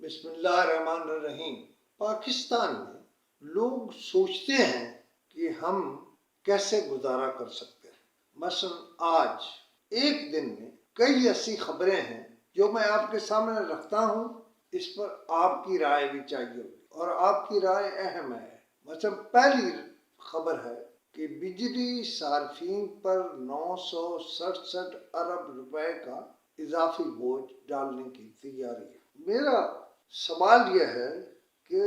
بسم اللہ الرحمن الرحیم۔ پاکستان میں لوگ سوچتے ہیں کہ ہم کیسے گزارا کر سکتے ہیں۔ مثلا آج ایک دن میں کئی ایسی خبریں ہیں جو میں آپ کے سامنے رکھتا ہوں، اس پر آپ کی رائے بھی چاہیے ہوگی اور آپ کی رائے اہم ہے۔ مثلا پہلی خبر ہے کہ بجلی صارفین پر 967 ارب روپے کا اضافی بوجھ ڈالنے کی تیاری ہے۔ میرا سوال یہ ہے کہ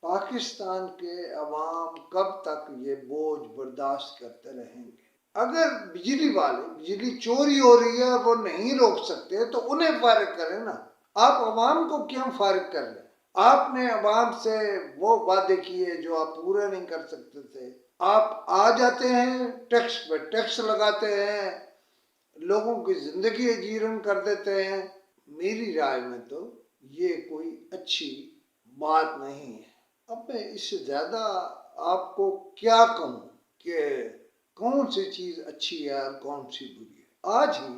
پاکستان کے عوام کب تک یہ بوجھ برداشت کرتے رہیں گے؟ اگر بجلی چوری ہو رہی ہے وہ نہیں روک سکتے تو انہیں فارغ کریں نا، آپ عوام کو کیوں فارغ کر رہے ہیں؟ آپ نے عوام سے وہ وعدے کیے جو آپ پورے نہیں کر سکتے تھے۔ آپ آ جاتے ہیں، ٹیکس پہ ٹیکس لگاتے ہیں، لوگوں کی زندگی اجیرن کر دیتے ہیں۔ میری رائے میں تو یہ کوئی اچھی بات نہیں ہے۔ اب میں اس سے زیادہ آپ کو کیا کہوں کہ کون سی چیز اچھی ہے اور کون سی بری ہے۔ آج ہی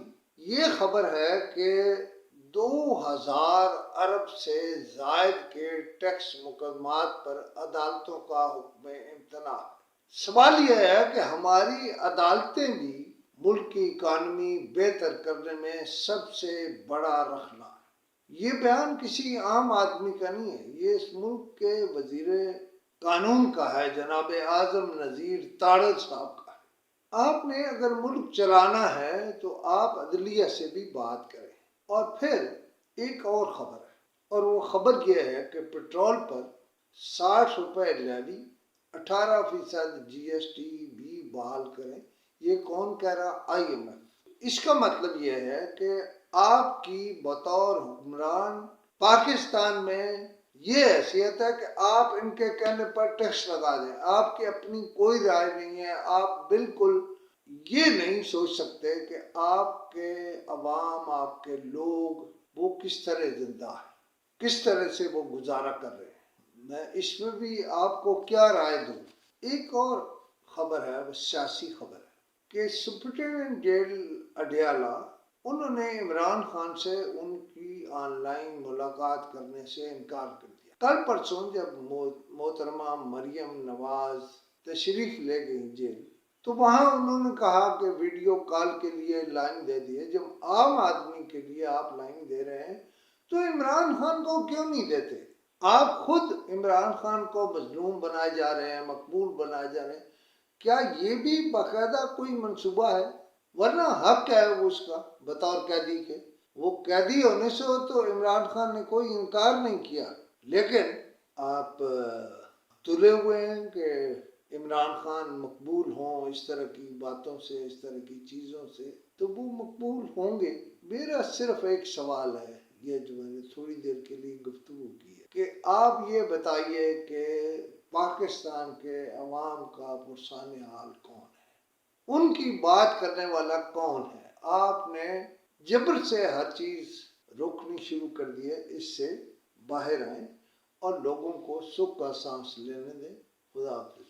یہ خبر ہے کہ 2000 ارب سے زائد کے ٹیکس مقدمات پر عدالتوں کا حکم امتناع ہے۔ سوال یہ ہے کہ ہماری عدالتیں بھی ملک کی اکانومی بہتر کرنے میں سب سے بڑا رخنہ ہے۔ یہ بیان کسی عام آدمی کا نہیں ہے، یہ اس ملک کے وزیر قانون کا ہے، جناب اعظم نذیر تاڑل صاحب کا ہے۔ آپ نے اگر ملک چلانا ہے تو آپ عدلیہ سے بھی بات کریں۔ اور پھر ایک اور خبر ہے، اور وہ خبر یہ ہے کہ پیٹرول پر 60 روپے لیوی، 18% GST بھی بحال کریں۔ یہ کون کہہ رہا؟ IMF۔ اس کا مطلب یہ ہے کہ آپ کی بطور حکمران پاکستان میں یہ حیثیت ہے کہ آپ ان کے کہنے پر ٹیکس لگا دیں۔ آپ کی اپنی کوئی رائے نہیں ہے، آپ بالکل یہ نہیں سوچ سکتے کہ آپ کے عوام، آپ کے لوگ وہ کس طرح زندہ ہیں، کس طرح سے وہ گزارا کر رہے ہیں۔ میں اس میں بھی آپ کو کیا رائے دوں۔ ایک اور خبر ہے، وہ سیاسی خبر ہے کہ سپرنٹینڈنٹ جیل اڈیالہ، انہوں نے عمران خان سے ان کی آن لائن ملاقات کرنے سے انکار کر دیا۔ کل پرسوں جب محترمہ مریم نواز تشریف لے گئی جیل، تو وہاں انہوں نے کہا کہ ویڈیو کال کے لیے لائن دے دیے۔ جب عام آدمی کے لیے آپ لائن دے رہے ہیں تو عمران خان کو کیوں نہیں دیتے؟ آپ خود عمران خان کو مظلوم بنائے جا رہے ہیں، مقبول بنائے جا رہے ہیں۔ کیا یہ بھی باقاعدہ کوئی منصوبہ ہے؟ ورنہ حق ہے وہ اس کا بطور قیدی کے، وہ قیدی ہونے سے تو عمران خان نے کوئی انکار نہیں کیا، لیکن آپ تلے ہوئے ہیں کہ عمران خان مقبول ہوں اس طرح کی باتوں سے، اس طرح کی چیزوں سے، تو وہ مقبول ہوں گے۔ میرا صرف ایک سوال ہے، یہ جو میں نے تھوڑی دیر کے لیے گفتگو کی ہے، کہ آپ یہ بتائیے کہ پاکستان کے عوام کا پرسان حال کون ہے؟ ان کی بات کرنے والا کون ہے؟ آپ نے جبر سے ہر چیز روکنی شروع کر دی ہے۔ اس سے باہر آئیں اور لوگوں کو سکھ کا سانس لینے دیں۔ خدا حافظ۔